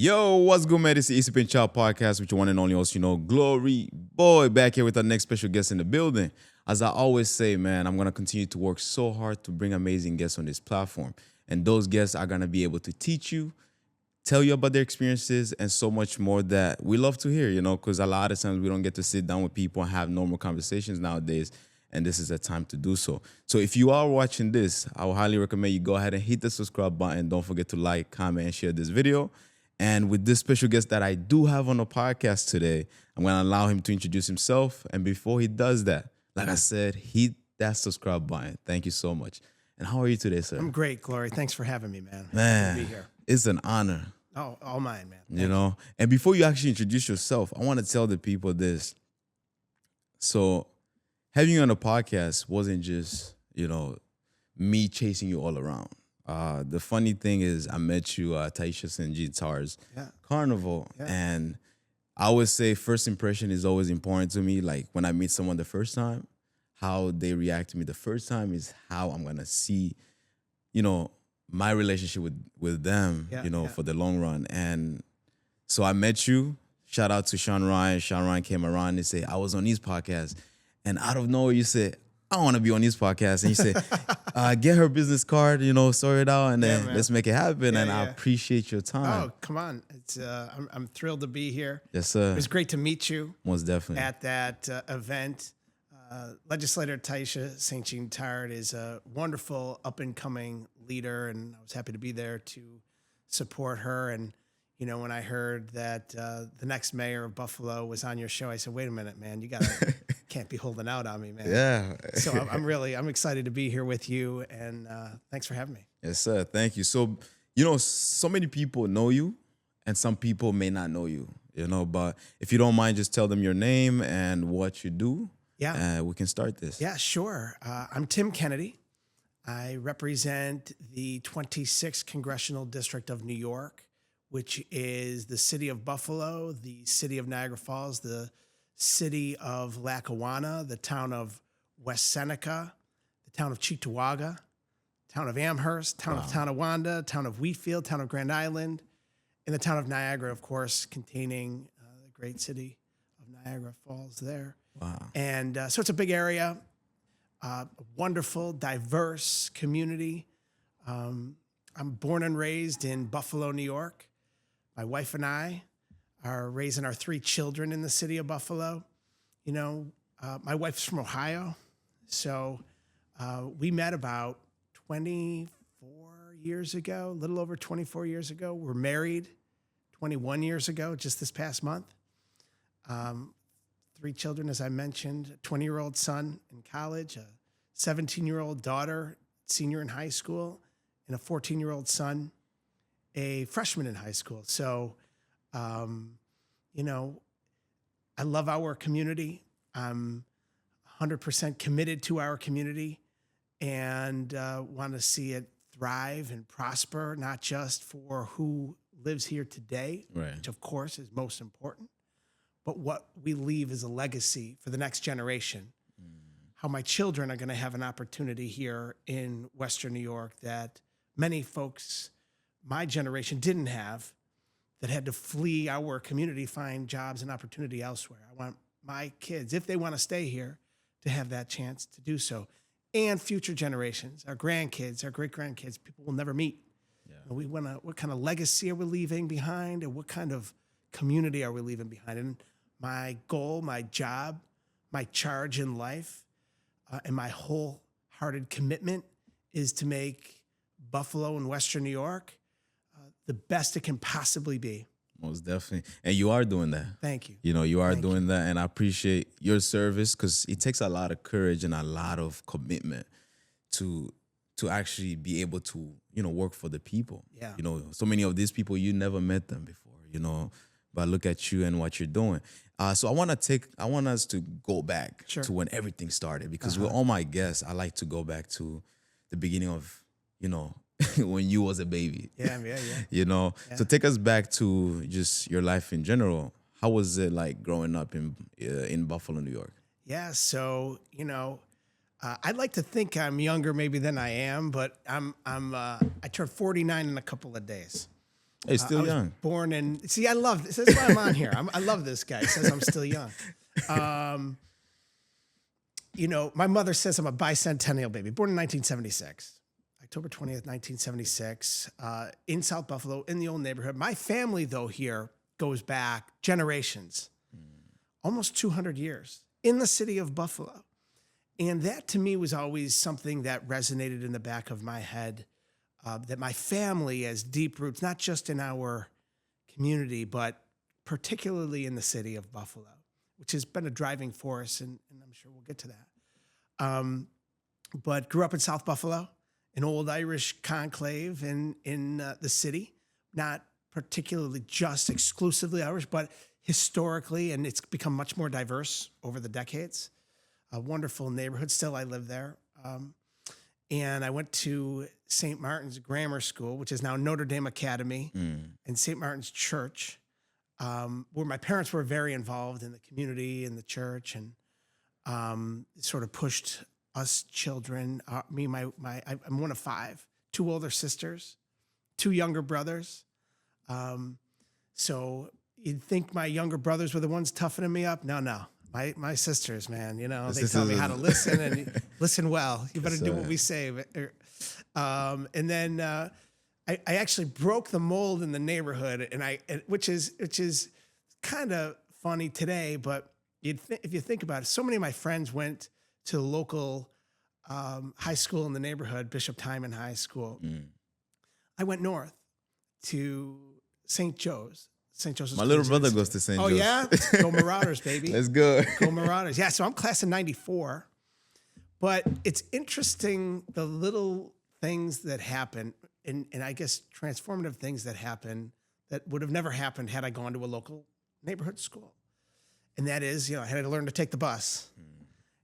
Yo, what's good, man? It's the Easy Pin Child Podcast with your one and only host, Glory Boy, back here with our next special guest in the building. As I always say, man, I'm going to continue to work so hard to bring amazing guests on this platform. And those guests are going to be able to teach you, tell you about their experiences, and so much more that we love to hear, because a lot of times we don't get to sit down with people and have normal conversations nowadays. And this is a time to do so. So if you are watching this, I would highly recommend you go ahead and hit the subscribe button. Don't forget to like, comment, and share this video. And with this special guest that I do have on the podcast today, I'm going to allow him to introduce himself. And before he does that, like I said, hit that subscribe button. Thank you so much. And how are you today, sir? I'm great, Glory. Thanks for having me, man. Man, Happy to be here. It's an honor. Oh, all mine, man. You know? And before you actually introduce yourself, I want to tell the people this. So having you on the podcast wasn't just, me chasing you all around. The funny thing is I met you at Taisha St. Guitars Carnival. Yeah. And I would say first impression is always important to me. Like when I meet someone the first time, how they react to me the first time is how I'm going to see, my relationship with them, for the long run. And so I met you. Shout out to Sean Ryan. Sean Ryan came around and said, I was on his podcast. And out of nowhere, you said, I want to be on this podcast. And you said, get her business card, sort it out, and then let's make it happen. And I appreciate your time. Oh, come on. It's I'm thrilled to be here. Yes, sir. It was great to meet you. Most definitely. At that event. Legislator Taisha St. Jean Tard is a wonderful up-and-coming leader, and I was happy to be there to support her. And, when I heard that the next mayor of Buffalo was on your show, I said, wait a minute, man, you can't be holding out on me, man. Yeah. So I'm excited to be here with you, and thanks for having me. Yes, sir. Thank you. So, so many people know you, and some people may not know you, but if you don't mind, just tell them your name and what you do. Yeah. We can start this. Yeah, sure. I'm Tim Kennedy. I represent the 26th Congressional District of New York, which is the city of Buffalo, the city of Niagara Falls, the city of Lackawanna, the town of West Seneca, the town of Cheektowaga, town of Amherst, town of Tonawanda, town of Wheatfield, town of Grand Island, and the town of Niagara, of course, containing the great city of Niagara Falls there. Wow. And so it's a big area, a wonderful, diverse community. I'm born and raised in Buffalo, New York. My wife and I are raising our 3 children in the city of Buffalo. My wife's from Ohio, so we met about 24 years ago, a little over 24 years ago. We're married 21 years ago, just this past month. 3 children, as I mentioned, a 20-year-old son in college, a 17-year-old daughter, senior in high school, and a 14-year-old son, a freshman in high school. So, I love our community. I'm 100% committed to our community and want to see it thrive and prosper, not just for who lives here today, which of course is most important, but what we leave as a legacy for the next generation. How my children are going to have an opportunity here in Western New York that many folks my generation didn't have, that had to flee our community, find jobs and opportunity elsewhere. I want my kids, if they want to stay here, to have that chance to do so. And future generations, our grandkids, our great-grandkids, people we'll never meet. Yeah. We want to, what kind of legacy are we leaving behind, and what kind of community are we leaving behind? And my goal, my job, my charge in life, and my wholehearted commitment is to make Buffalo and Western New York the best it can possibly be. Most definitely. And you are doing that. Thank you. You are doing that. And I appreciate your service because it takes a lot of courage and a lot of commitment to actually be able to, work for the people. Yeah. So many of these people, you never met them before, but look at you and what you're doing. So I want us to go back to when everything started because with all my guests, I like to go back to the beginning of, when you was a baby. Yeah. So take us back to just your life in general. How was it like growing up in Buffalo, New York? Yeah. So, I'd like to think I'm younger maybe than I am, but I turned 49 in a couple of days. Hey, I still was young. born in. See, I love this. That's why I'm on here. I love this guy. He says I'm still young. You know, my mother says I'm a bicentennial baby, born in 1976, October 20th, 1976, in South Buffalo, in the old neighborhood. My family, though, here goes back generations, almost 200 years, in the city of Buffalo. And that, to me, was always something that resonated in the back of my head, that my family has deep roots, not just in our community, but particularly in the city of Buffalo, which has been a driving force, and I'm sure we'll get to that. But grew up in South Buffalo, an old Irish conclave in the city, not particularly just exclusively Irish, but historically, and it's become much more diverse over the decades. A wonderful neighborhood. Still, I live there. And I went to St. Martin's Grammar School, which is now Notre Dame Academy, and St. Martin's Church, where my parents were very involved in the community and the church, and sort of pushed us children. I'm one of five, 2 older sisters, 2 younger brothers. So you'd think my younger brothers were the ones toughening me up. No. My sisters, man, you know, they tell me how to listen and listen well. You better do what we say. And then I actually broke the mold in the neighborhood, which is kind of funny today, but if you think about it, so many of my friends went to the local high school in the neighborhood, Bishop Timon High School. I went north to St. Joe's. St. Joseph's. My little brother goes to St. Joe's. Oh, yeah? Go Marauders, baby. Let's go. Go Marauders. Yeah, so I'm class of 94. But it's interesting, the little things that happen, and I guess transformative things that happen that would have never happened had I gone to a local neighborhood school. And that is, you know, I had to learn to take the bus,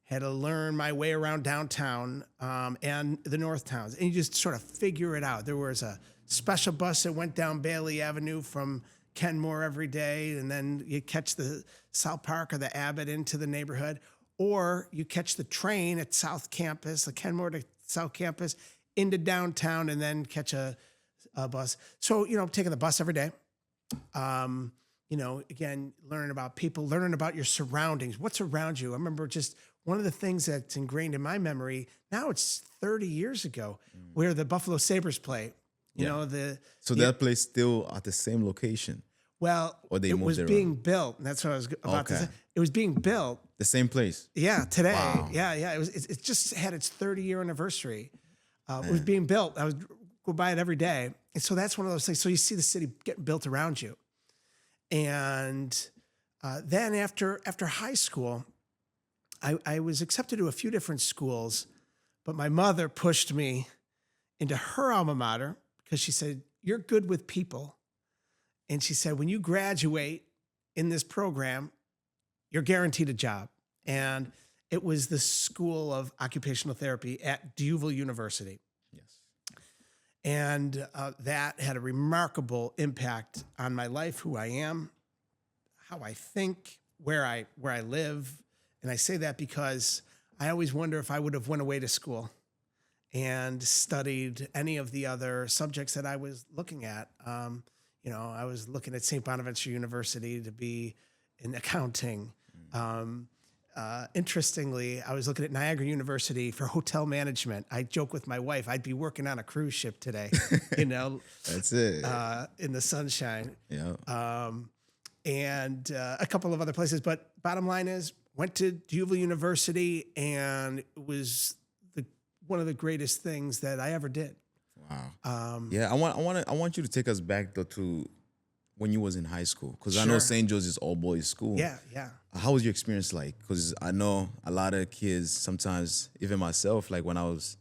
had to learn my way around downtown and the north towns. And you just sort of figure it out. There was a special bus that went down Bailey Avenue from Kenmore every day, and then you catch the South Park or the Abbott into the neighborhood, or you catch the train at South Campus, the Kenmore to South Campus, into downtown, and then catch a bus. So, you know, taking the bus every day. You know, again, learning about people, learning about your surroundings, what's around you. I remember just one of the things that's ingrained in my memory, now it's 30 years ago, where the Buffalo Sabres play. You know, that place still at the same location? Well, it was being built. And that's what I was about to say. It was being built. The same place? Yeah, today. Wow. Yeah. It just had its 30-year anniversary. It was being built. I would go by it every day. And so that's one of those things. So you see the city getting built around you. And then after high school, I was accepted to a few different schools, but my mother pushed me into her alma mater because she said, "You're good with people." And she said, when you graduate in this program, you're guaranteed a job. And it was the School of Occupational Therapy at D'Youville University. Yes. And that had a remarkable impact on my life, who I am, how I think, where I live. And I say that because I always wonder if I would have went away to school and studied any of the other subjects that I was looking at. You know, I was looking at St. Bonaventure University to be in accounting. Interestingly, I was looking at Niagara University for hotel management. I joke with my wife, I'd be working on a cruise ship today, you know. That's it. In the sunshine. Yeah. And a couple of other places. But bottom line is, went to D'Youville University, and it was one of the greatest things that I ever did. Wow. Yeah, I want you to take us back though to when you was in high school, because I know Sure. St. Joe's is all boys school. Yeah. How was your experience like? Because I know a lot of kids sometimes, even myself, like when I was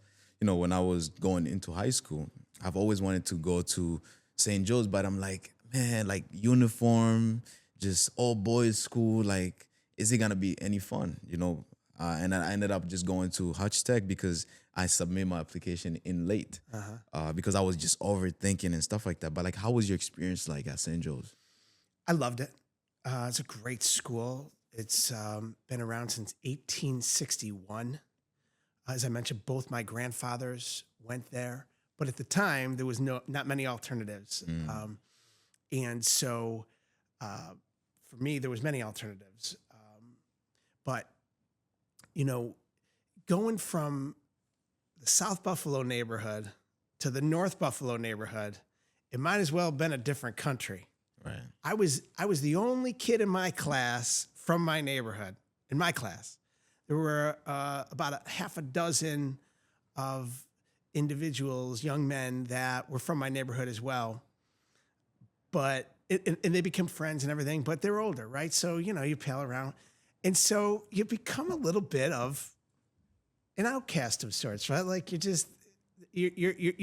going into high school, I've always wanted to go to St. Joe's, but I'm like, man, like uniform, just all boys school, like, is it gonna be any fun? You know? And I ended up just going to Hutch Tech because I submitted my application in late because I was just overthinking and stuff like that. But like, how was your experience like at St. Joe's? I loved it. It's a great school. It's been around since 1861. As I mentioned, both my grandfathers went there, but at the time there was not many alternatives. And so for me, there was many alternatives. But, you know, going from the South Buffalo neighborhood to the North Buffalo neighborhood, it might as well have been a different country. Right. I was the only kid in my class from my neighborhood. In my class, there were about a half a dozen of individuals, young men that were from my neighborhood as well. But and they became friends and everything. But they're older, right? So you pal around, and so you become a little bit of an outcast of sorts, right? Like you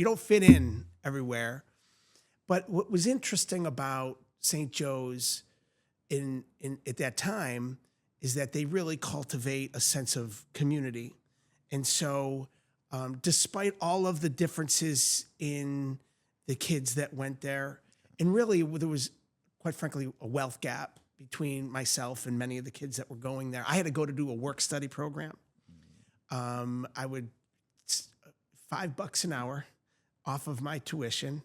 don't fit in everywhere. But what was interesting about St. Joe's in at that time is that they really cultivate a sense of community. And so despite all of the differences in the kids that went there, and really there was, quite frankly, a wealth gap between myself and many of the kids that were going there. I had to go to do a work study program. I would $5 an hour off of my tuition.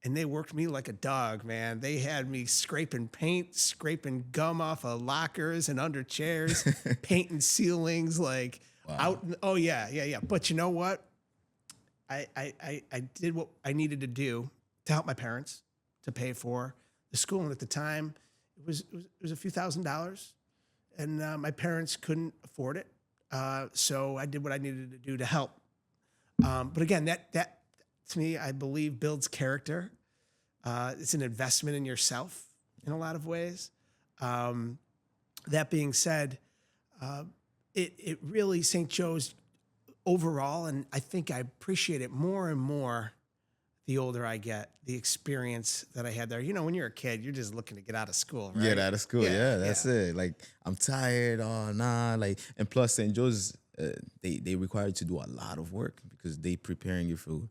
And they worked me like a dog, man. They had me scraping paint, scraping gum off of lockers and under chairs, painting ceilings, like out. Oh yeah. But you know what? I did what I needed to do to help my parents to pay for the school. And at the time, it was a few $1,000s, and my parents couldn't afford it. So I did what I needed to do to help. But again, that to me, I believe builds character. It's an investment in yourself in a lot of ways. That being said, it really, St. Joe's overall, and I think I appreciate it more and more the older I get, the experience that I had there. When you're a kid, you're just looking to get out of school, right? Get out of school. Yeah, that's it. Like, I'm tired. Oh, nah. Like, and plus, St. Joe's, they require you to do a lot of work because they preparing you for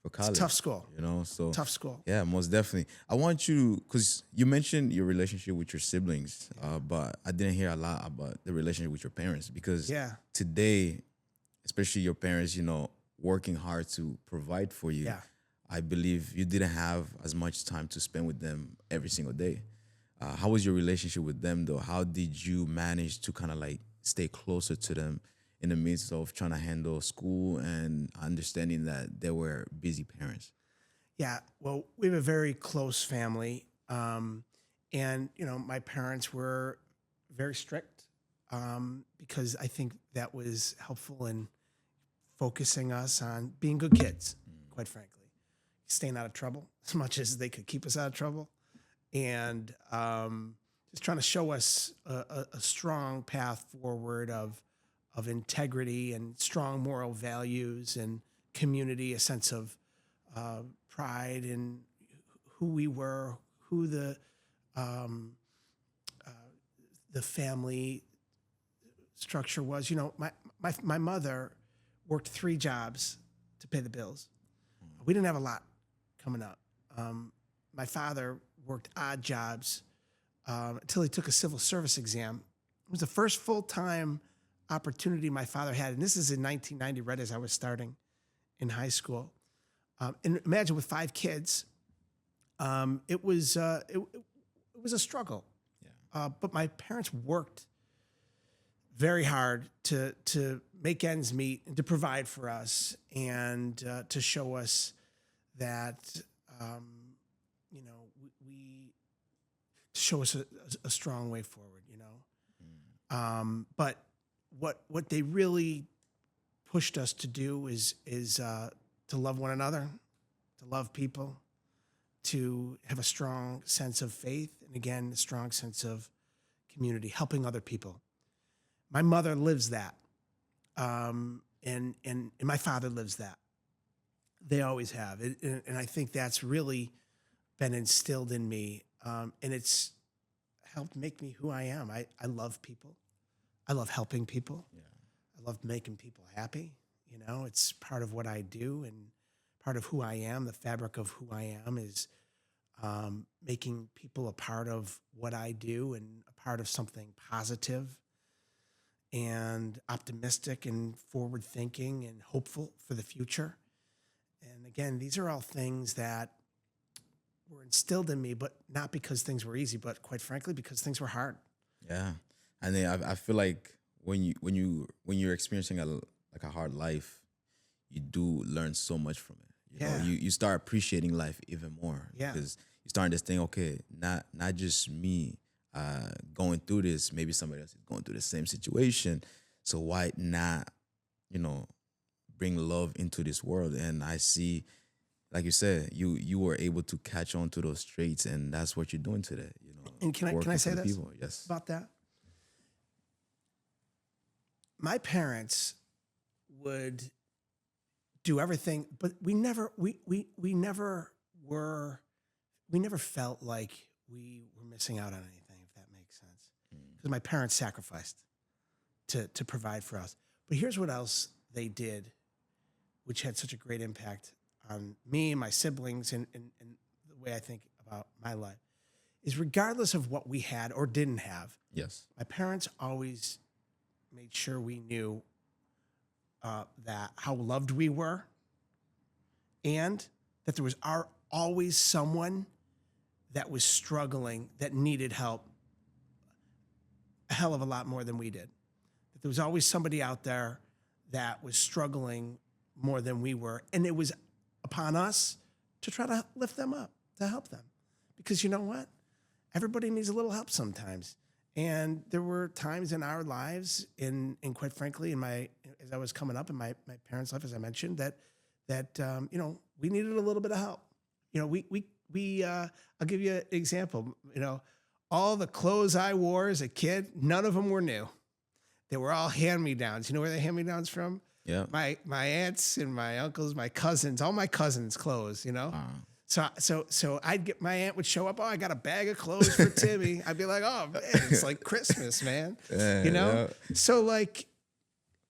college. It's a tough school. So tough school. Yeah, most definitely. I want you, because you mentioned your relationship with your siblings, but I didn't hear a lot about the relationship with your parents, because today, especially your parents, working hard to provide for you. Yeah. I believe you didn't have as much time to spend with them every single day. How was your relationship with them, though? How did you manage to kind of like stay closer to them in the midst of trying to handle school and understanding that they were busy parents? Yeah, well, we have a very close family. And, my parents were very strict because I think that was helpful in focusing us on being good kids, quite frankly. Staying out of trouble as much as they could keep us out of trouble. And just trying to show us a strong path forward of integrity and strong moral values and community, a sense of pride in who we were, who the family structure was. My mother worked 3 jobs to pay the bills. We didn't have a lot coming up. My father worked odd jobs until he took a civil service exam. It was the first full-time opportunity my father had, and this is in 1990, right as I was starting in high school. And imagine with 5 kids, it was a struggle. Yeah. But my parents worked very hard to make ends meet and to provide for us and to show us that we to show us a strong way forward. But what they really pushed us to do is to love one another, to love people, to have a strong sense of faith, and again, a strong sense of community, helping other people. My mother lives that, and my father lives that. They always have, and I think that's really been instilled in me, and it's helped make me who I am. I love people. I love helping people. Yeah. I love making people happy. It's part of what I do and part of who I am. The fabric of who I am is making people a part of what I do and a part of something positive and optimistic and forward thinking and hopeful for the future. And again, these are all things that were instilled in me, but not because things were easy, but quite frankly, because things were hard. Yeah, and then I feel like when you're experiencing like a hard life, you do learn so much from it. Yeah. You start appreciating life even more Yeah. because you start understanding. Okay, not just me going through this. Maybe somebody else is going through the same situation. So why not, you know, bring love into this world? And I see, like you said, you were able to catch on to those traits, and that's what you're doing today. And can I working say for the this people. Yes. about that? My parents would do everything, but we never felt like we were missing out on anything, if that makes sense. Because my parents sacrificed to provide for us. But here's what else they did, which had such a great impact on me and my siblings and the way I think about my life, is regardless of what we had or didn't have, Yes. my parents always made sure we knew that how loved we were, and that there was always someone that was struggling, that needed help a hell of a lot more than we did. That there was always somebody out there that was struggling more than we were. And it was upon us to try to lift them up, to help them. Because you know what? Everybody needs a little help sometimes. And there were times in our lives, and quite frankly, as I was coming up in my parents' life, as I mentioned, that we needed a little bit of help. I'll give you an example. All the clothes I wore as a kid, none of them were new. They were all hand-me-downs. You know where the hand-me-downs from? Yeah. My aunts and my uncles, my cousins, all my cousins' clothes. So my aunt would show up. Oh, I got a bag of clothes for Timmy. I'd be like, oh man, it's like Christmas, man. Yeah. So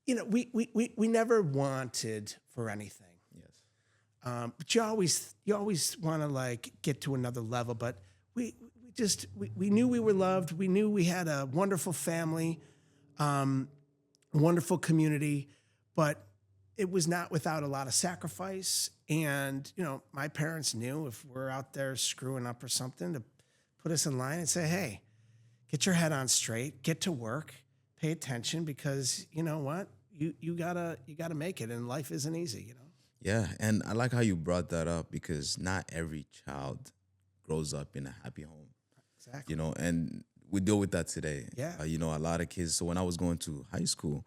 we never wanted for anything. Yes. But you always want to get to another level. But we knew we were loved. We knew we had a wonderful family, wonderful community, but it was not without a lot of sacrifice. And, my parents knew if we're out there screwing up or something, to put us in line and say, hey, get your head on straight, get to work, pay attention, because you know what? You gotta make it, and life isn't easy, Yeah, and I like how you brought that up because not every child grows up in a happy home. Exactly. And we deal with that today. Yeah. A lot of kids. So when I was going to high school,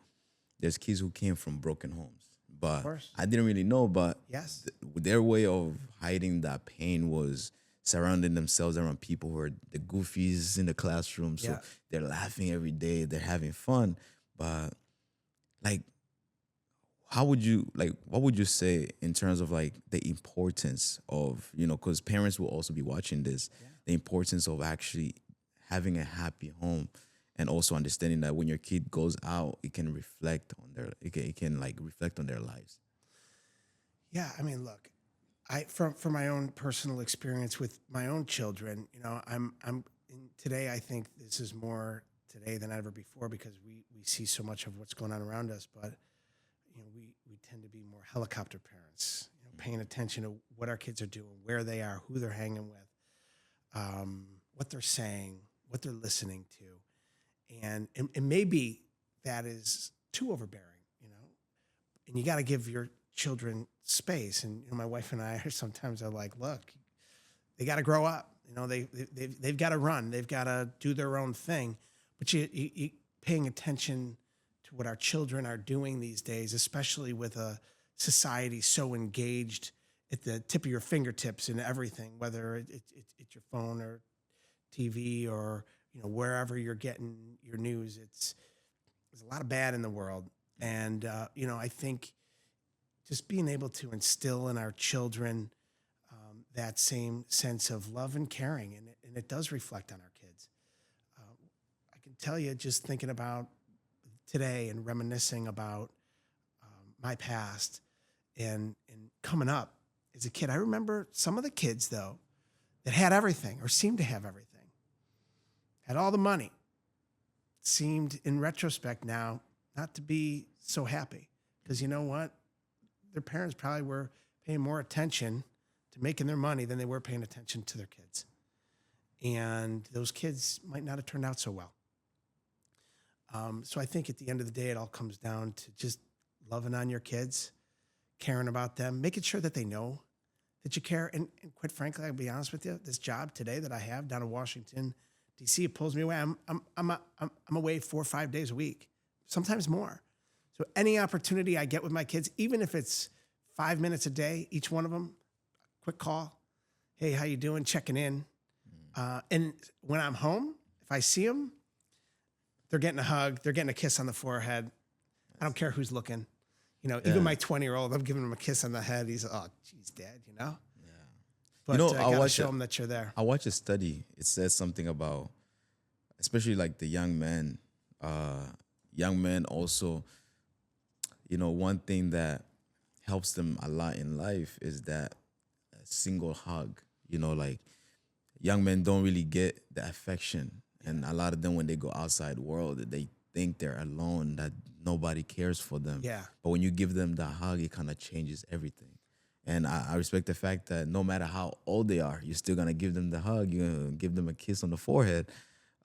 there's kids who came from broken homes. But course. I didn't really know, but Yes. their way of hiding that pain was surrounding themselves around people who are the goofies in the classroom. So Yeah. they're laughing every day, they're having fun. But what would you say in terms of the importance of, because parents will also be watching this, the importance of actually having a happy home, and also understanding that when your kid goes out, it can reflect on reflect on their lives. Yeah, I mean, look, from my own personal experience with my own children, today. I think this is more today than ever before because we see so much of what's going on around us. But we tend to be more helicopter parents, paying attention to what our kids are doing, where they are, who they're hanging with, what they're saying, what they're listening to, and maybe that is too overbearing, and you got to give your children space. And my wife and I are like, look, they got to grow up. They've got to run. They've got to do their own thing. But you paying attention to what our children are doing these days, especially with a society so engaged at the tip of your fingertips in everything, whether it's your phone or TV or wherever you're getting your news. There's a lot of bad in the world, and I think just being able to instill in our children that same sense of love and caring, and it does reflect on our kids. I can tell you, just thinking about today and reminiscing about my past and coming up as a kid, I remember some of the kids though that had everything or seemed to have everything, had all the money, seemed in retrospect now not to be so happy because you know what? Their parents probably were paying more attention to making their money than they were paying attention to their kids. And those kids might not have turned out so well. So I think at the end of the day, it all comes down to just loving on your kids, caring about them, making sure that they know that you care. And quite frankly, I'll be honest with you, this job today that I have down in Washington, D.C., it pulls me away. I'm away 4 or 5 days a week, sometimes more. So any opportunity I get with my kids, even if it's 5 minutes a day, each one of them, quick call. Hey, how you doing? Checking in. And when I'm home, if I see them, they're getting a hug. They're getting a kiss on the forehead. I don't care who's looking. You know, even my 20-year-old, I'm giving him a kiss on the head. He's, oh, geez, Dad, you know? Yeah. But I got to show them that you're there. I watched a study. It says something about, especially like the young men. Young men also, you know, one thing that helps them a lot in life is that a single hug. You know, like young men don't really get the affection. And a lot of them, when they go outside world, they think they're alone, that nobody cares for them. Yeah. But when you give them the hug, it kind of changes everything. And I respect the fact that no matter how old they are, you're still going to give them the hug. You're going to give them a kiss on the forehead.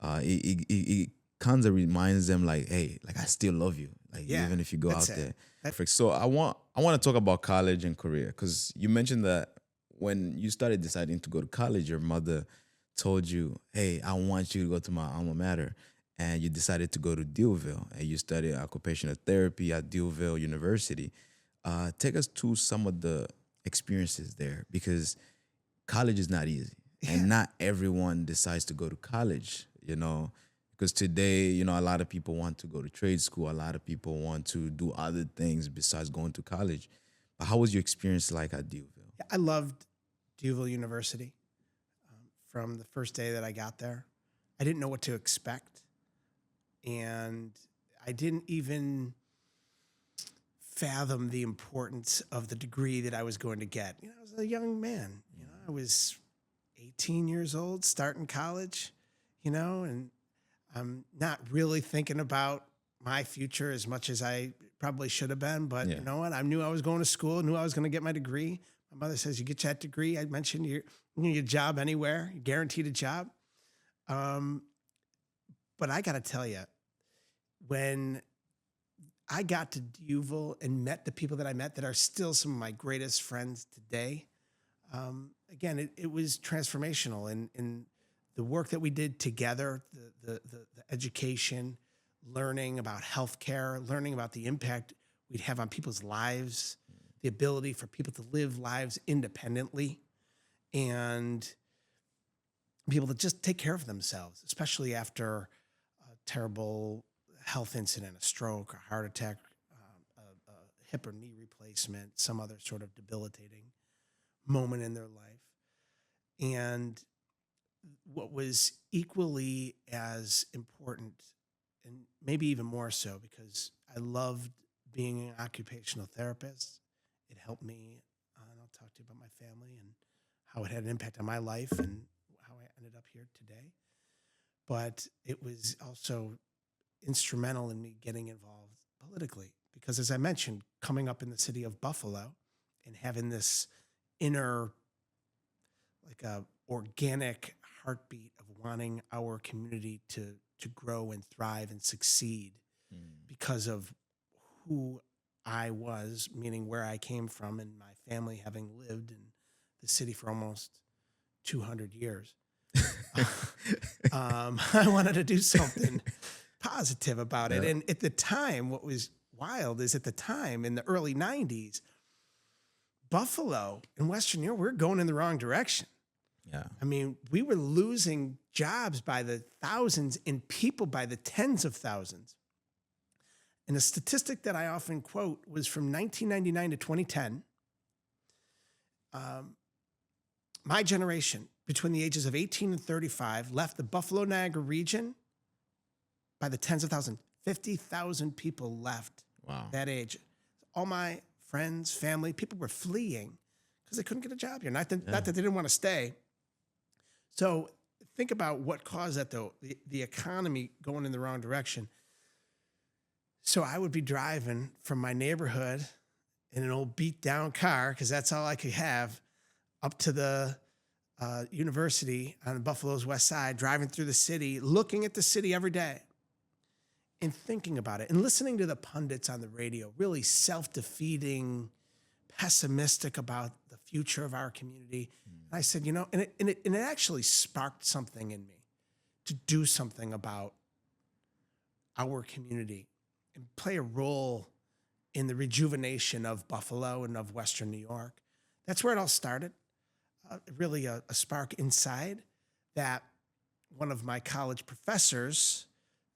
It kind of reminds them like, hey, like I still love you. Like even if you go out there. Perfect. So I want to talk about college and career, because you mentioned that when you started deciding to go to college, your mother told you, hey, I want you to go to my alma mater. And you decided to go to Deauville, and you studied occupational therapy at Deauville University. Take us to some of the experiences there, because college is not easy. And not everyone decides to go to college, you know, because today, you know, a lot of people want to go to trade school. A lot of people want to do other things besides going to college. But how was your experience like at Deauville? I loved Deauville University. From the first day that I got there, I didn't know what to expect. And I didn't even fathom the importance of the degree that I was going to get. You know, I was a young man. You know, I was 18 years old, starting college, you know, and I'm not really thinking about my future as much as I probably should have been. But you know what? I knew I was going to school, knew I was going to get my degree. My mother says, you get that degree. I mentioned your job anywhere, you're guaranteed a job. But I got to tell you, when I got to Deauville and met the people that I met that are still some of my greatest friends today, again, it was transformational. And the work that we did together, the education, learning about healthcare, learning about the impact we'd have on people's lives, the ability for people to live lives independently, and be able to just take care of themselves, especially after a terrible health incident, a stroke, a heart attack, a hip or knee replacement, some other sort of debilitating moment in their life. And what was equally as important, and maybe even more so, because I loved being an occupational therapist. It helped me, and I'll talk to you about my family and how it had an impact on my life and how I ended up here today. But it was also instrumental in me getting involved politically, because as I mentioned, coming up in the city of Buffalo and having this inner, like a organic heartbeat of wanting our community to grow and thrive and succeed because of who I was, meaning where I came from, and my family having lived in the city for almost 200 years. I wanted to do something positive about it. And at the time, what was wild is at the time in the early 90s, Buffalo and Western New York, we were going in the wrong direction. Yeah. I mean, we were losing jobs by the thousands and people by the tens of thousands. And a statistic that I often quote was from 1999 to 2010. My generation, between the ages of 18 and 35, left the Buffalo, Niagara region by the tens of thousands. 50,000 people left that age. All my friends, family, people were fleeing because they couldn't get a job here. Not that they didn't want to stay. So think about what caused that, though, the economy going in the wrong direction. So I would be driving from my neighborhood in an old beat down car, because that's all I could have, up to the university on Buffalo's west side, driving through the city, looking at the city every day and thinking about it and listening to the pundits on the radio, really self-defeating, pessimistic about the future of our community. And I said, you know, and it actually sparked something in me to do something about our community and play a role in the rejuvenation of Buffalo and of Western New York. That's where it all started. Really a spark inside that one of my college professors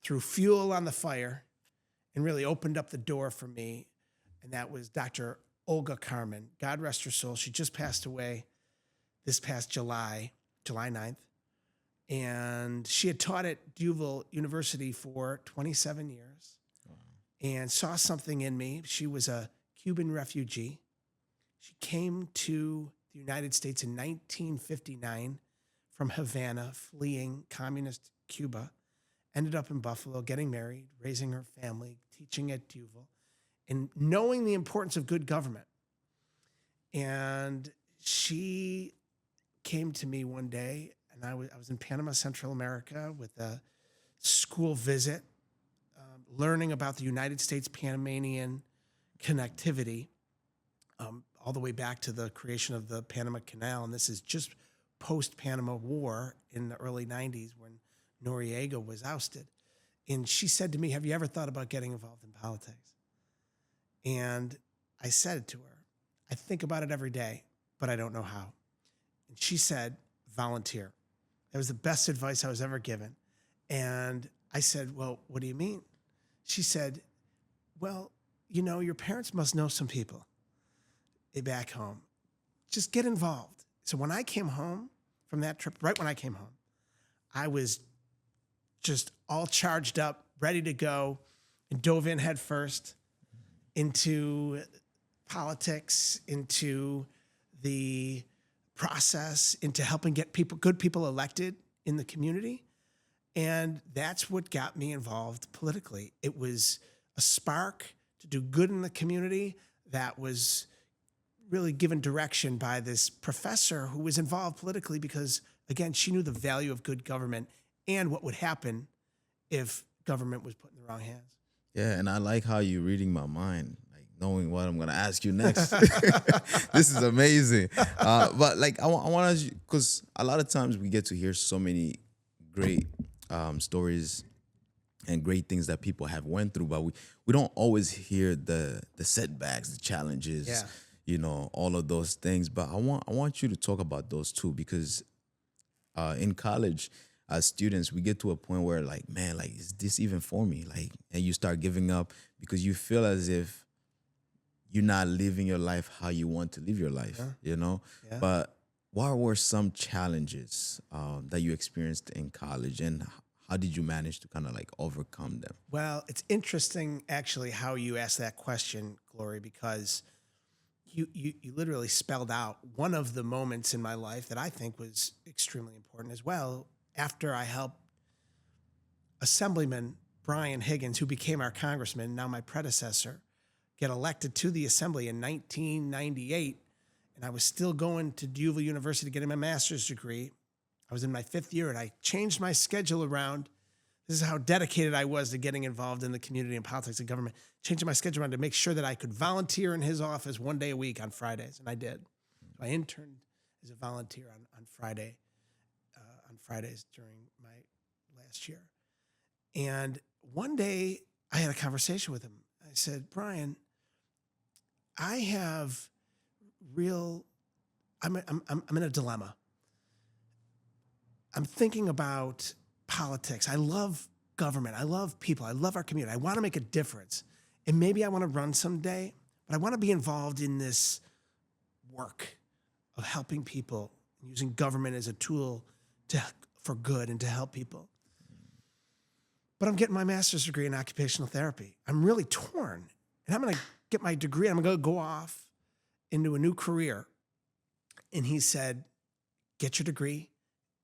threw fuel on the fire and really opened up the door for me. And that was Dr. Olga Carmen. God rest her soul. She just passed away this past July 9th. And she had taught at Duval University for 27 years and saw something in me. She was a Cuban refugee. She came to the United States in 1959 from Havana, fleeing communist Cuba, ended up in Buffalo, getting married, raising her family, teaching at Duval, and knowing the importance of good government. And she came to me one day, and I was in Panama, Central America with a school visit, learning about the United States Panamanian connectivity, all the way back to the creation of the Panama Canal. And this is just post-Panama War in the early 90s when Noriega was ousted. And she said to me, have you ever thought about getting involved in politics? And I said to her, I think about it every day, but I don't know how. And she said, volunteer. That was the best advice I was ever given. And I said, well, what do you mean? She said, well, you know, your parents must know some people back home. Just get involved. So when I came home from that trip, right when I came home, I was just all charged up, ready to go, and dove in head first into politics, into the process, into helping get good people elected in the community. And that's what got me involved politically. It was a spark to do good in the community that was really given direction by this professor who was involved politically because, again, she knew the value of good government and what would happen if government was put in the wrong hands. Yeah, and I like how you're reading my mind, like knowing what I'm going to ask you next. This is amazing. But like I want to, because a lot of times we get to hear so many great stories and great things that people have went through, but we don't always hear the setbacks, the challenges, you know, all of those things. But I want you to talk about those too, because in college, as students, we get to a point where like, man, like, is this even for me? Like, and you start giving up because you feel as if you're not living your life how you want to live your life, you know? Yeah. But what were some challenges that you experienced in college, and how did you manage to kind of like overcome them? Well, it's interesting actually how you asked that question, Glory, because you literally spelled out one of the moments in my life that I think was extremely important as well. After I helped Assemblyman Brian Higgins, who became our congressman, now my predecessor, get elected to the assembly in 1998, and I was still going to Duval University getting my master's degree. I was in my 5th year, and I changed my schedule around. This is how dedicated I was to getting involved in the community and politics and government. Changing my schedule around to make sure that I could volunteer in his office 1 day a week on Fridays, and I did. So I interned as a volunteer on Fridays during my last year. And one day I had a conversation with him. I said, Brian, I have I'm in a dilemma. I'm thinking about politics. I love government. I love people. I love our community. I want to make a difference. And maybe I want to run someday, but I want to be involved in this work of helping people, using government as a tool for good and to help people. But I'm getting my master's degree in occupational therapy. I'm really torn. And I'm going to get my degree. I'm going to go off into a new career. And he said, get your degree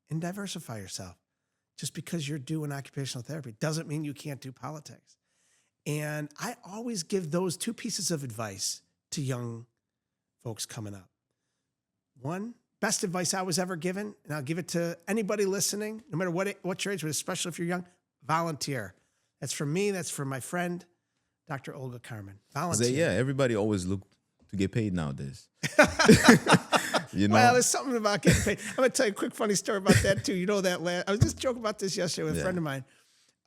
and diversify yourself. Just because you're doing occupational therapy doesn't mean you can't do politics. And I always give those two pieces of advice to young folks coming up. One, best advice I was ever given, and I'll give it to anybody listening, no matter what your age, but especially if you're young, volunteer. That's for me. That's for my friend, Dr. Olga Carmen. Volunteer. Yeah, everybody always look to get paid nowadays. You know? Well, there's something about getting paid. I'm going to tell you a quick funny story about that too. You know that I was just joking about this yesterday with a friend of mine.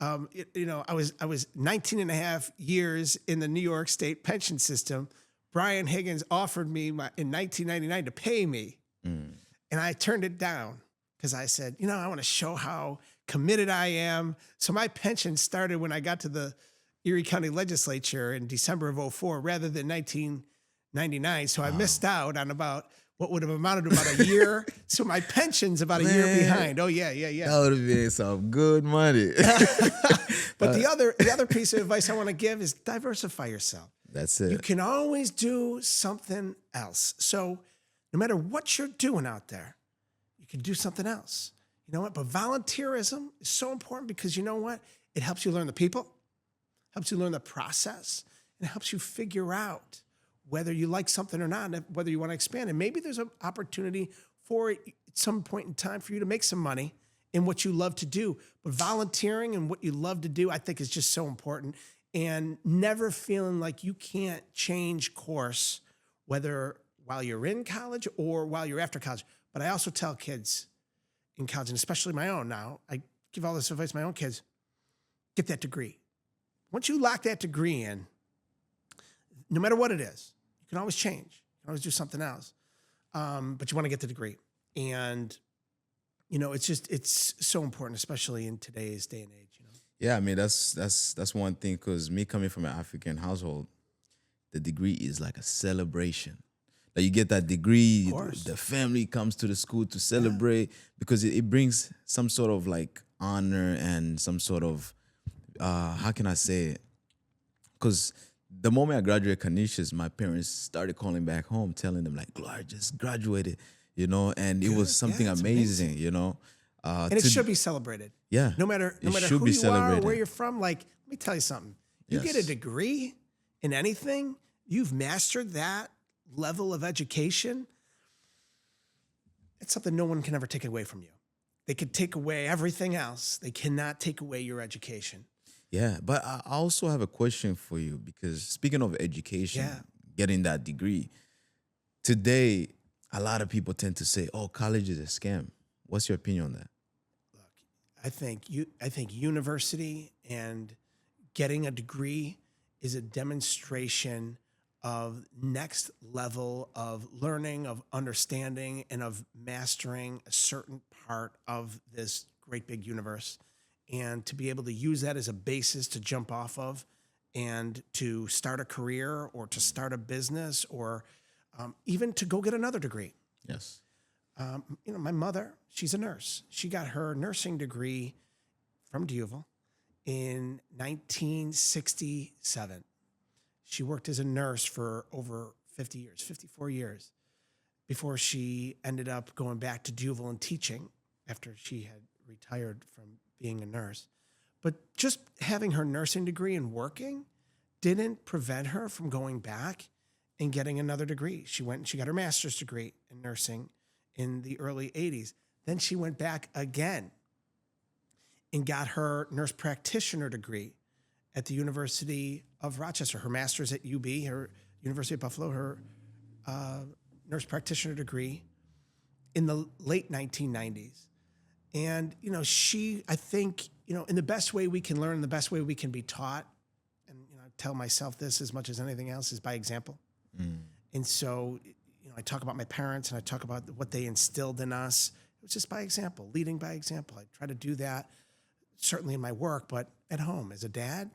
I was 19 and a half years in the New York State pension system. Brian Higgins offered me in 1999 to pay me. And I turned it down because I said, I want to show how committed I am. So my pension started when I got to the Erie County Legislature in December of 2004 rather than 1999. So I missed out on about what would have amounted to about a year. So my pension's about a year behind. Oh, yeah. That would have been some good money. But the other piece of advice I want to give is diversify yourself. That's it. You can always do something else. So no matter what you're doing out there, you can do something else. You know what? But volunteerism is so important because you know what? It helps you learn the people, helps you learn the process, and it helps you figure out whether you like something or not, and whether you want to expand. And maybe there's an opportunity for at some point in time for you to make some money in what you love to do. But volunteering and what you love to do, I think is just so important. And never feeling like you can't change course, whether while you're in college or while you're after college. But I also tell kids in college, and especially my own now, I give all this advice to my own kids, get that degree. Once you lock that degree in, no matter what it is, you can always change. You can always do something else. But you want to get the degree. And, it's so important, especially in today's day and age. Yeah, I mean, that's one thing, because me coming from an African household, the degree is like a celebration. Like, you get that degree, the family comes to the school to celebrate because it brings some sort of like honor and some sort of, how can I say it? Because the moment I graduated Canisius, my parents started calling back home, telling them like, Gloria just graduated, and it was something amazing, And it should be celebrated. Yeah. No matter who you are or where you're from, like, let me tell you something. You get a degree in anything, you've mastered that level of education. It's something no one can ever take away from you. They could take away everything else. They cannot take away your education. Yeah, but I also have a question for you, because speaking of education, getting that degree, today, a lot of people tend to say, oh, college is a scam. What's your opinion on that? I think university and getting a degree is a demonstration of next level of learning, of understanding, and of mastering a certain part of this great big universe. And to be able to use that as a basis to jump off of and to start a career or to start a business or even to go get another degree. Yes. My mother, she's a nurse. She got her nursing degree from D'Youville in 1967. She worked as a nurse for over 54 years, before she ended up going back to D'Youville and teaching after she had retired from being a nurse. But just having her nursing degree and working didn't prevent her from going back and getting another degree. She went and she got her master's degree in nursing in the early 80s. Then she went back again and got her nurse practitioner degree at the University of Rochester, her master's at UB, her University of Buffalo, her nurse practitioner degree in the late 1990s. And, I think, in the best way we can learn, the best way we can be taught, and, I tell myself this as much as anything else, is by example. And so, I talk about my parents and I talk about what they instilled in us. It was just by example, leading by example. I try to do that certainly in my work, but at home as a dad,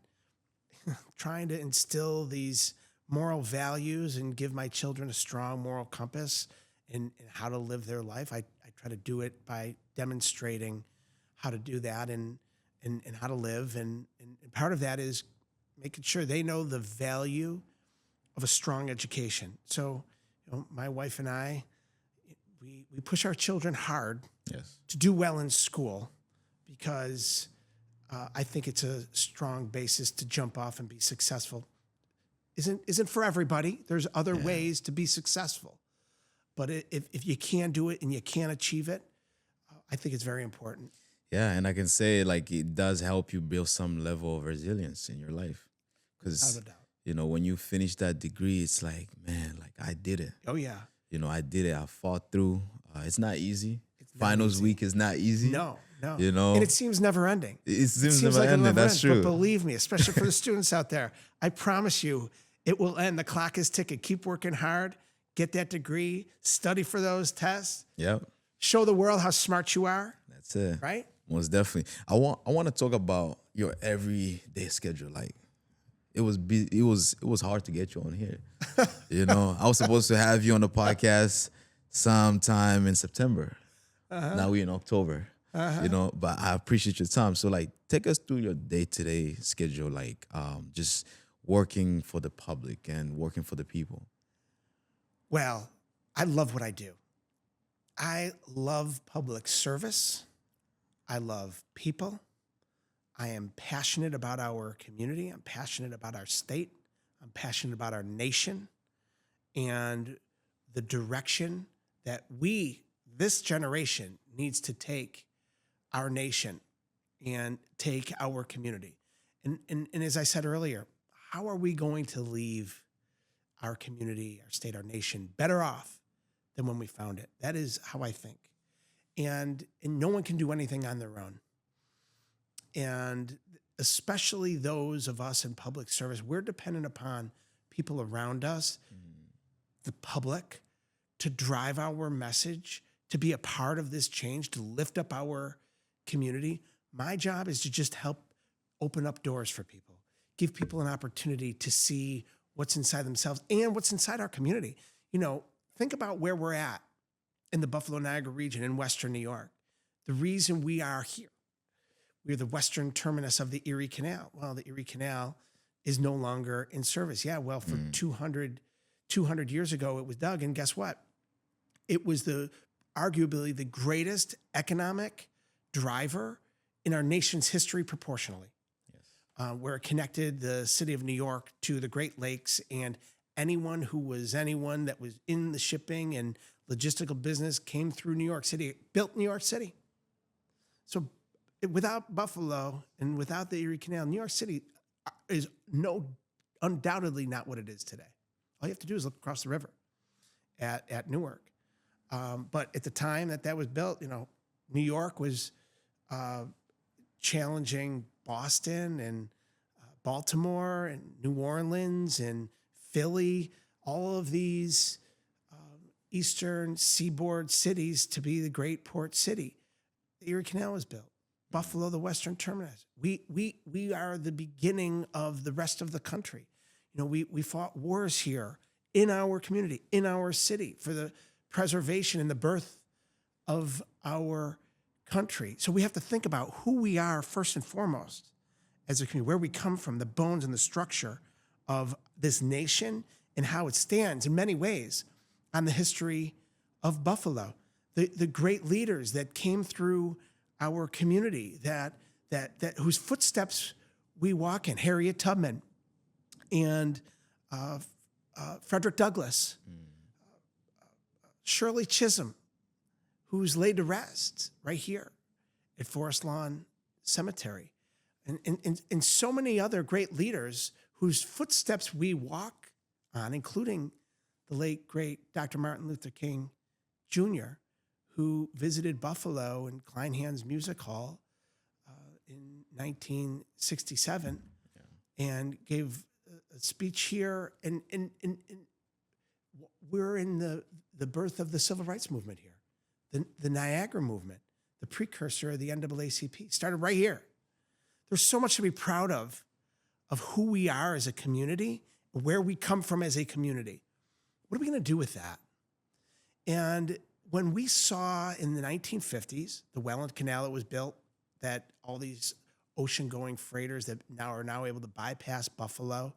trying to instill these moral values and give my children a strong moral compass in how to live their life. I try to do it by demonstrating how to do that and how to live. And part of that is making sure they know the value of a strong education. So, my wife and I, we push our children hard to do well in school, because I think it's a strong basis to jump off and be successful. Isn't for everybody. There's other ways to be successful. But if you can do it and you can achieve it, I think it's very important. Yeah, and I can say like it does help you build some level of resilience in your life, Without because a doubt. when you finish that degree, it's like, man, like I did it. Oh yeah. I did it. I fought through. It's not easy. It's not Finals easy. week is not easy. No, no. You know, And it seems never ending. it seems Seems never like ending. it'll never That's end. true. But believe me, especially for the students out there, I promise you it will end. The clock is ticking. Keep working hard. Get that degree. Study for those tests. Yep, Show the world how smart you are, that's it. right? Most definitely. I want to talk about your everyday schedule. Like it was hard to get you on here. I was supposed to have you on the podcast sometime in September. Now we're in October. But I appreciate your time. So like take us through your day-to-day schedule, like just working for the public and working for the people. Well, I love what I do. I love public service. I love people. I am passionate about our community. I'm passionate about our state. I'm passionate about our nation and the direction that this generation, needs to take our nation and take our community. And as I said earlier, how are we going to leave our community, our state, our nation better off than when we found it? That is how I think. And no one can do anything on their own. And especially those of us in public service, we're dependent upon people around us, the public, to drive our message, to be a part of this change, to lift up our community. My job is to just help open up doors for people, give people an opportunity to see what's inside themselves and what's inside our community. Think about where we're at in the Buffalo Niagara region in Western New York. The reason we are here, we're the western terminus of the Erie Canal. Well, the Erie Canal is no longer in service. Yeah, well, for 200 years ago, it was dug. And guess what? It was arguably the greatest economic driver in our nation's history proportionally. Yes. Where it connected the city of New York to the Great Lakes, and anyone that was in the shipping and logistical business came through New York City. It built New York City. So without Buffalo and without the Erie Canal, New York City is undoubtedly not what it is today. All you have to do is look across the river at Newark. But at the time that was built, New York was challenging Boston and Baltimore and New Orleans and Philly, all of these eastern seaboard cities to be the great port city. The Erie Canal was built. Buffalo, the western terminus. We are the beginning of the rest of the country. We fought wars here in our community, in our city, for the preservation and the birth of our country. So we have to think about who we are first and foremost as a community, where we come from, the bones and the structure of this nation, and how it stands in many ways on the history of Buffalo. The great leaders that came through our community that whose footsteps we walk in, Harriet Tubman and Frederick Douglass, Shirley Chisholm, who's laid to rest right here at Forest Lawn Cemetery, and so many other great leaders whose footsteps we walk on, including the late, great Dr. Martin Luther King Jr., who visited Buffalo and Kleinhans Music Hall in 1967 and gave a speech here. And we're in the birth of the civil rights movement here. The Niagara movement, the precursor of the NAACP, started right here. There's so much to be proud of who we are as a community, where we come from as a community. What are we going to do with that? And when we saw in the 1950s, the Welland Canal that was built, that all these ocean-going freighters that are now able to bypass Buffalo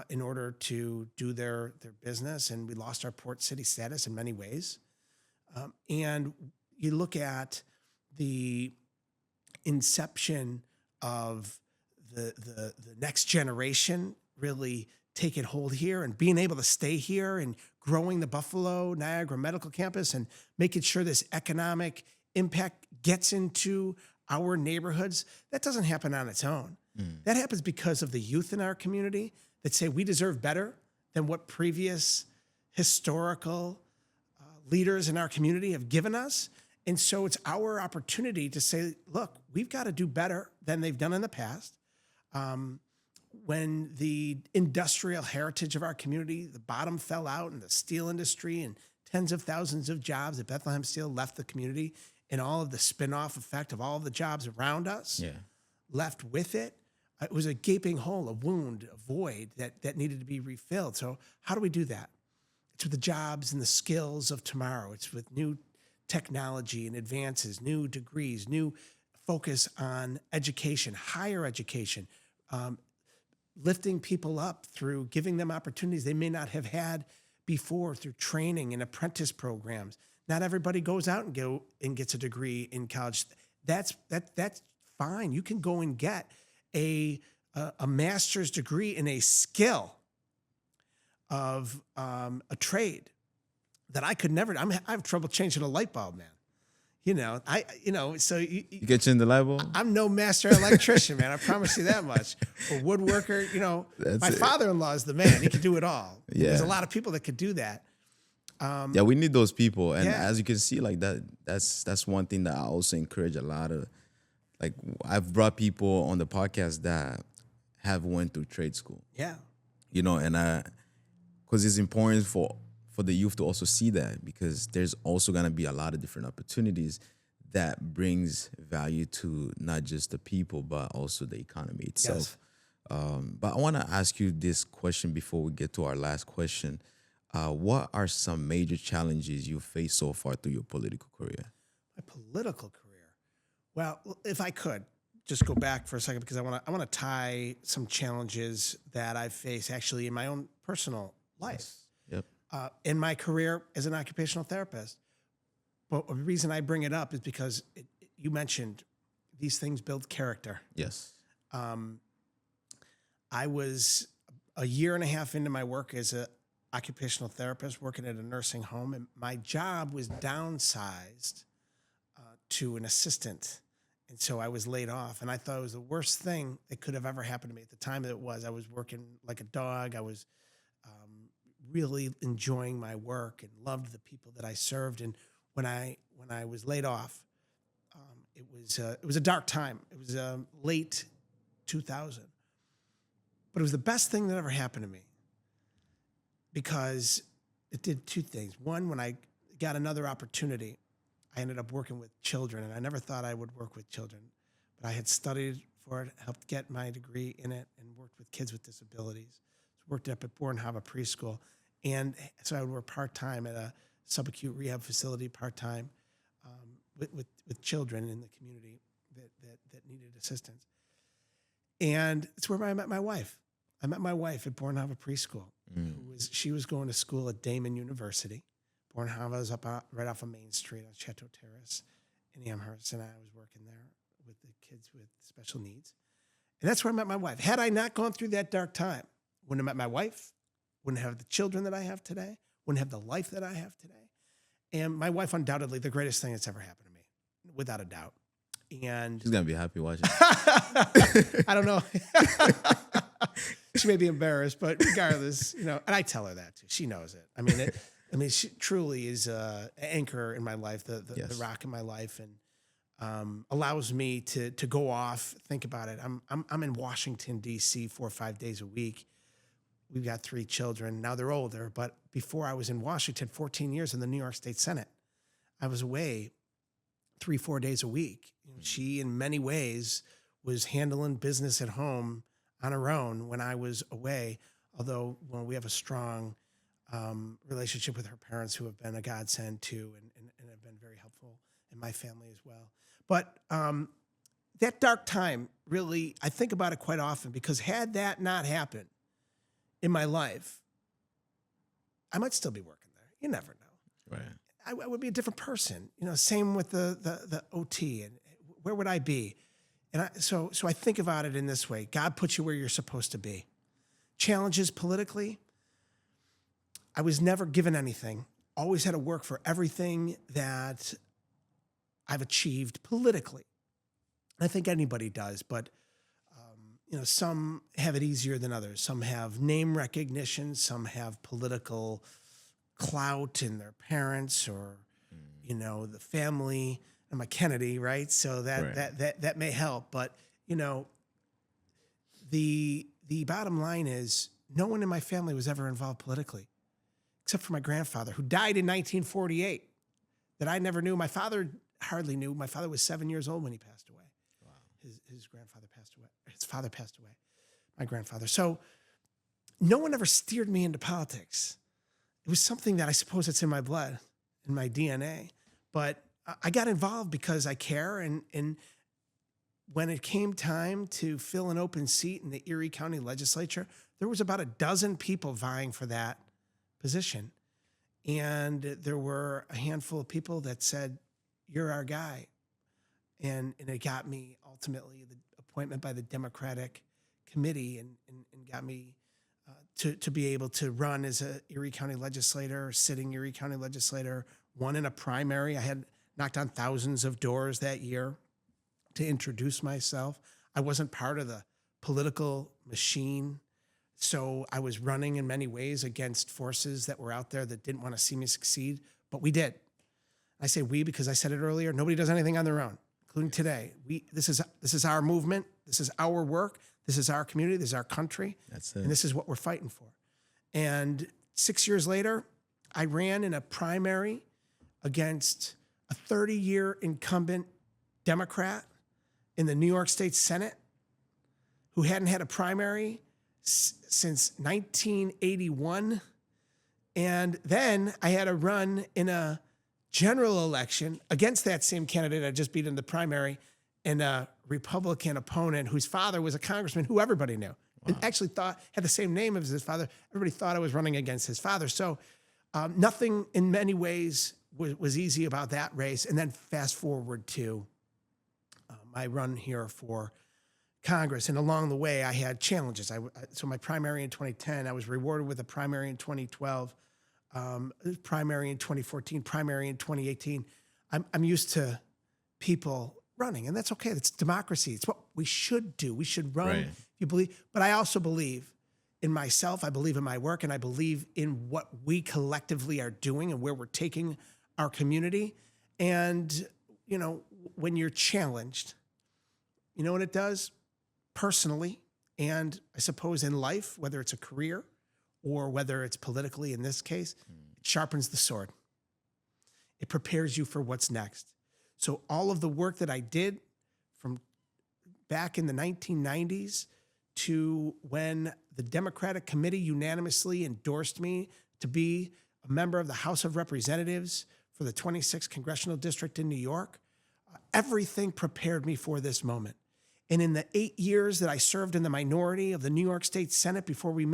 in order to do their business, and we lost our port city status in many ways. And you look at the inception of the next generation really taking hold here and being able to stay here and growing the Buffalo Niagara Medical Campus and making sure this economic impact gets into our neighborhoods, that doesn't happen on its own. That happens because of the youth in our community that say we deserve better than what previous historical leaders in our community have given us. And so it's our opportunity to say, look, we've got to do better than they've done in the past. When the industrial heritage of our community, the bottom fell out in the steel industry and tens of thousands of jobs at Bethlehem Steel left the community, and all of the spin-off effect of all of the jobs around us left with it, it was a gaping hole, a wound, a void that needed to be refilled. So how do we do that? It's with the jobs and the skills of tomorrow. It's with new technology and advances, new degrees, new focus on education, higher education, lifting people up through giving them opportunities they may not have had before through training and apprentice programs. Not everybody goes out and gets a degree in college. That's fine. You can go and get a master's degree in a skill of a trade that I could never. I have trouble changing a light bulb, man. So you get you in the light bulb? I'm no master electrician, man. I promise you that much. Or woodworker, my father-in-law is the man. He can do it all. Yeah. There's a lot of people that could do that. Yeah, we need those people. And as you can see, like that's one thing that I also encourage a lot of. Like, I've brought people on the podcast that have went through trade school. Yeah. And because it's important for the youth to also see that, because there's also going to be a lot of different opportunities that brings value to not just the people, but also the economy itself. Yes. But I want to ask you this question before we get to our last question. What are some major challenges you faced so far through your political career? My political career? Well, if I could just go back for a second, because I want to tie some challenges that I've faced actually in my own personal life. Yes. Yep. In my career as an occupational therapist. But the reason I bring it up is because you mentioned these things build character. Yes. I was a year and a half into my work as an occupational therapist working at a nursing home, and my job was downsized to an assistant. And so I was laid off, and I thought it was the worst thing that could have ever happened to me. At the time I was working like a dog. I was really enjoying my work and loved the people that I served. And when I was laid off, it was a dark time. It was late 2000, but it was the best thing that ever happened to me because it did two things. One, when I got another opportunity, I ended up working with children, and I never thought I would work with children, but I had studied for it, helped get my degree in it, and worked with kids with disabilities. Worked up at Bornhava Preschool, and so I would work part-time at a subacute rehab facility, part-time with children in the community that needed assistance. And it's where I met my wife. I met my wife at Bornhava Preschool. She was going to school at Damon University. Bornhava is up right off of Main Street on Chateau Terrace in Amherst, and I was working there with the kids with special needs. And that's where I met my wife. Had I not gone through that dark time, wouldn't have met my wife, wouldn't have the children that I have today, wouldn't have the life that I have today. And my wife, undoubtedly, the greatest thing that's ever happened to me, without a doubt. And she's going to be happy watching. I don't know. She may be embarrassed, but regardless, and I tell her that too. She knows it. She truly is an anchor in my life, the rock in my life, and allows me to go off. Think about it. I'm in Washington, D.C. 4 or 5 days a week. We've got 3 children. Now they're older, but before I was in Washington, 14 years in the New York State Senate, I was away 3-4 days a week. She, in many ways, was handling business at home on her own when I was away, although we have a strong relationship with her parents, who have been a godsend too, and have been very helpful in my family as well. But that dark time, really, I think about it quite often, because had that not happened in my life, I might still be working there. You never know. Right. I would be a different person. Same with the OT, and where would I be? And so I think about it in this way: God puts you where you're supposed to be. challenges politically, I was never given anything. Always had to work for everything that I've achieved politically. I think anybody does, but some have it easier than others. Some have name recognition. Some have political clout in their parents or, the family. I'm a Kennedy, right? So that may help. But the bottom line is no one in my family was ever involved politically, except for my grandfather, who died in 1948, that I never knew. My father hardly knew. My father was 7 years old when he passed away. His grandfather passed away. His father passed away, my grandfather. So no one ever steered me into politics. It was something that I suppose it's in my blood, in my DNA. But I got involved because I care. And when it came time to fill an open seat in the Erie County Legislature, there was about a dozen people vying for that position. And there were a handful of people that said, "You're our guy." And it got me ultimately the appointment by the Democratic committee and got me to be able to run as a Erie County legislator, sitting Erie County legislator, won in a primary. I had knocked on thousands of doors that year to introduce myself. I wasn't part of the political machine, so I was running in many ways against forces that were out there that didn't want to see me succeed, but we did. I say we because I said it earlier. Nobody does anything on their own, including today. This is our movement. This is our work. This is our community. This is our country. That's it. And this is what we're fighting for. And 6 years later, I ran in a primary against a 30-year incumbent Democrat in the New York State Senate who hadn't had a primary since 1981. And then I had to run in a general election against that same candidate I just beat in the primary and a Republican opponent whose father was a congressman who everybody knew. Wow. And actually had the same name as his father. Everybody thought I was running against his father. So nothing in many ways was easy about that race. And then fast forward to my run here for Congress. And along the way, I had challenges. So my primary in 2010, I was rewarded with a primary in 2012, primary in 2014, primary in 2018. I'm used to people running, and that's okay. That's democracy. It's what we should do. We should run if you believe. But I also believe in myself. I believe in my work, and I believe in what we collectively are doing and where we're taking our community. And, when you're challenged, you know what it does? Personally, and I suppose in life, whether it's a career or whether it's politically in this case, it sharpens the sword. It prepares you for what's next. So all of the work that I did from back in the 1990s to when the Democratic committee unanimously endorsed me to be a member of the House of Representatives for the 26th Congressional District in New York, everything prepared me for this moment. And in the 8 years that I served in the minority of the New York State Senate before we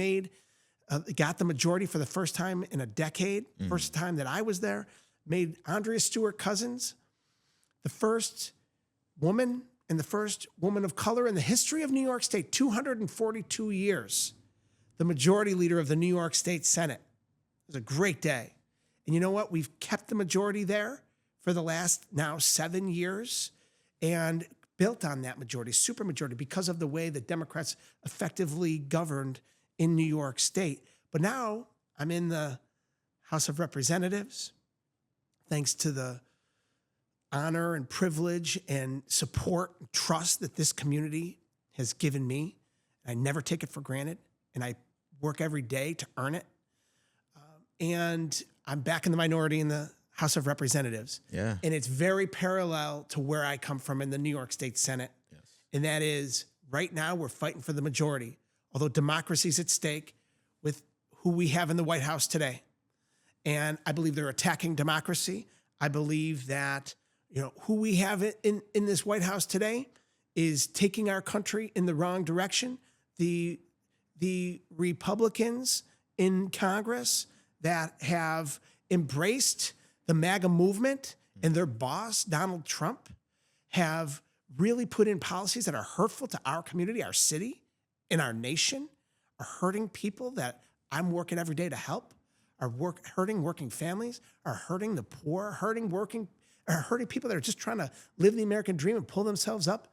got the majority for the first time in a decade, first time that I was there, made Andrea Stewart Cousins the first woman and the first woman of color in the history of New York State, 242 years, the majority leader of the New York State Senate. It was a great day. And you know what? We've kept the majority there for the last now 7 years and built on that majority, supermajority, because of the way that Democrats effectively governed in New York State. But now I'm in the House of Representatives, thanks to the honor and privilege and support and trust that this community has given me. I never take it for granted, and I work every day to earn it. And I'm back in the minority in the House of Representatives. Yeah. And it's very parallel to where I come from in the New York State Senate. Yes. And that is, right now we're fighting for the majority, although democracy's at stake with who we have in the White House today. And I believe they're attacking democracy. I believe that who we have in this White House today is taking our country in the wrong direction. The Republicans in Congress that have embraced the MAGA movement and their boss, Donald Trump, have really put in policies that are hurtful to our community, our city, and our nation, are hurting people that I'm working every day to help, are hurting working families, are hurting the poor, hurting people that are just trying to live the American dream and pull themselves up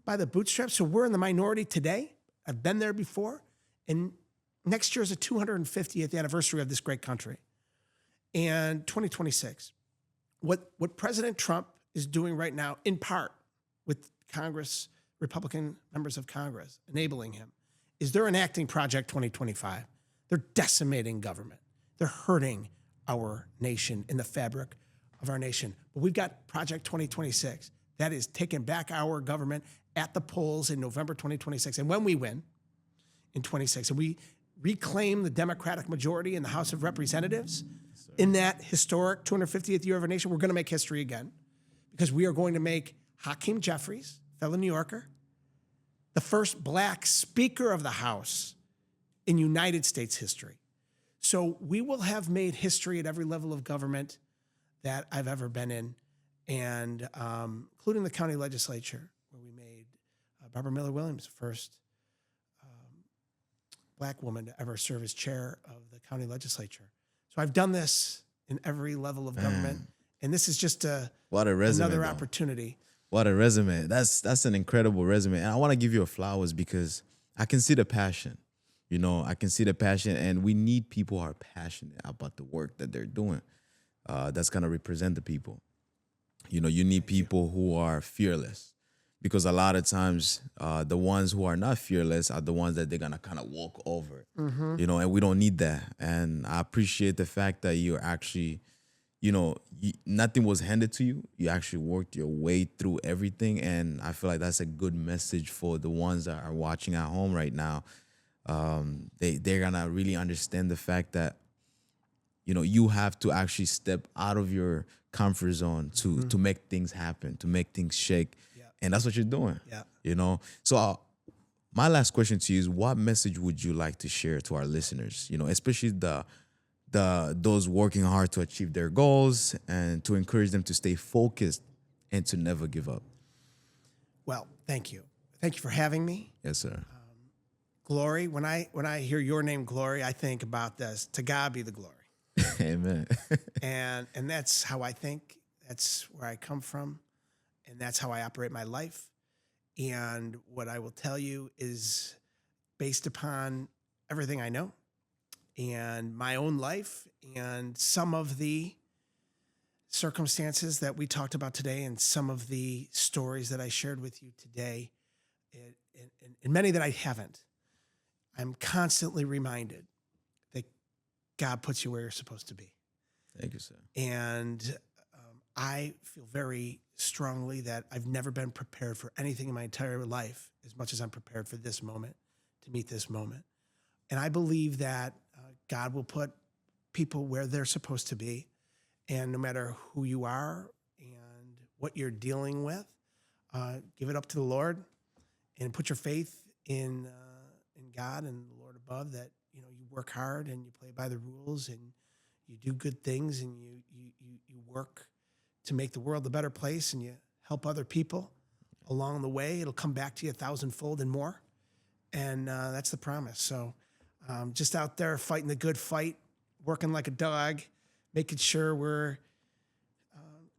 by the bootstraps. So we're in the minority today. I've been there before. And next year is the 250th anniversary of this great country. And 2026, what President Trump is doing right now, in part with Congress, Republican members of Congress enabling him, is they're enacting Project 2025. They're decimating government. They're hurting our nation and the fabric of our nation. But we've got Project 2026. That is taking back our government at the polls in November 2026. And when we win in 26, and we reclaim the Democratic majority in the House of Representatives, in that historic 250th year of our nation, we're going to make history again, because we are going to make Hakeem Jeffries, fellow New Yorker, the first black Speaker of the House in United States history. So we will have made history at every level of government that I've ever been in, and including the county legislature, where we made Barbara Miller Williams, first black woman to ever serve as chair of the county legislature. So I've done this in every level of government, and this is just what a resume, another though. Opportunity. What a resume. That's an incredible resume. And I want to give you flowers because I can see the passion. You know, I can see the passion, and we need people who are passionate about the work that they're doing. That's going to represent the people. You know, you need people who are fearless, because a lot of times the ones who are not fearless are the ones that they're going to kind of walk over, you know, and we don't need that. And I appreciate the fact that you're actually, you know, nothing was handed to you. You actually worked your way through everything. And I feel like that's a good message for the ones that are watching at home right now. They're going to really understand the fact that, you know, you have to actually step out of your comfort zone to make things happen, to make things shake. Yeah. And that's what you're doing. Yeah. You know? So my last question to you is, what message would you like to share to our listeners? You know, especially those working hard to achieve their goals, and to encourage them to stay focused and to never give up. Well, thank you. Thank you for having me. Yes, sir. Glory. When I hear your name, Glory, I think about this. To God be the glory. Amen. and that's how I think. That's where I come from, and that's how I operate my life. And what I will tell you is based upon everything I know and my own life and some of the circumstances that we talked about today and some of the stories that I shared with you today, and many that I haven't. I'm constantly reminded that God puts you where you're supposed to be. Thank you, sir. And I feel very strongly that I've never been prepared for anything in my entire life as much as I'm prepared for this moment, to meet this moment. And I believe that God will put people where they're supposed to be. And no matter who you are and what you're dealing with, give it up to the Lord and put your faith in God and the Lord above, that, you know, you work hard and you play by the rules and you do good things and you work to make the world a better place and you help other people along the way. It'll come back to you 1,000-fold and more. And that's the promise. So just out there fighting the good fight, working like a dog, making sure we're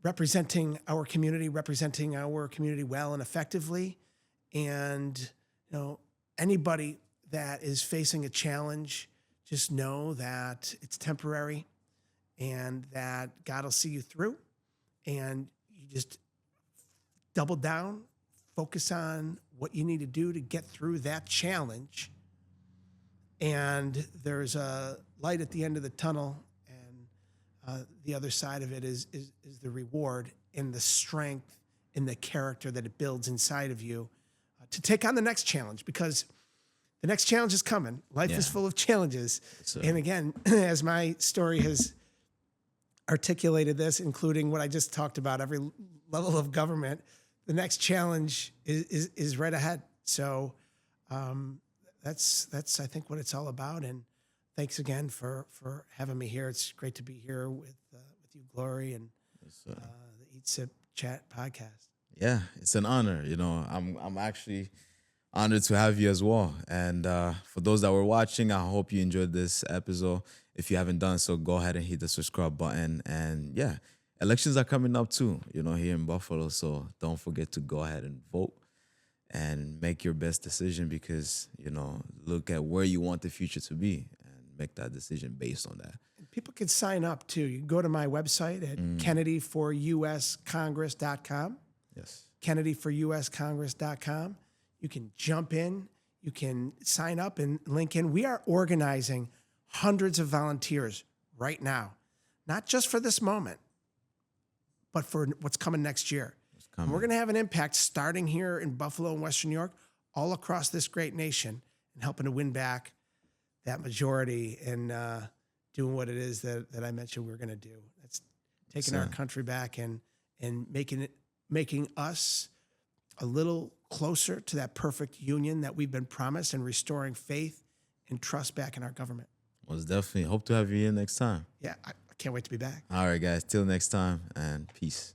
representing our community well and effectively. And, you know, anybody that is facing a challenge, just know that it's temporary and that God will see you through. And you just double down, focus on what you need to do to get through that challenge. And there's a light at the end of the tunnel, and the other side of it is the reward and the strength and the character that it builds inside of you to take on the next challenge, because the next challenge is coming. Life is full of challenges. So, and again, as my story has articulated this, including what I just talked about, every level of government, the next challenge is right ahead. So that's I think what it's all about. And thanks again for having me here. It's great to be here with you, Glory, and the Eat Sip Chat podcast. Yeah, it's an honor. You know, I'm actually Honored to have you as well. And for those that were watching, I hope you enjoyed this episode. If you haven't done so, go ahead and hit the subscribe button. And yeah, elections are coming up too, here in Buffalo. So don't forget to go ahead and vote and make your best decision because, look at where you want the future to be and make that decision based on that. People can sign up too. You can go to my website at kennedyforuscongress.com. Yes. kennedyforuscongress.com. You can jump in. You can sign up and link in. We are organizing hundreds of volunteers right now, not just for this moment, but for what's coming next year. And we're going to have an impact starting here in Buffalo and Western New York, all across this great nation, and helping to win back that majority and doing what it is that I mentioned we're going to do. That's taking our country back and making us a little closer to that perfect union that we've been promised and restoring faith and trust back in our government. Most definitely. Hope to have you here next time. Yeah, I can't wait to be back. All right, guys. Till next time, and peace.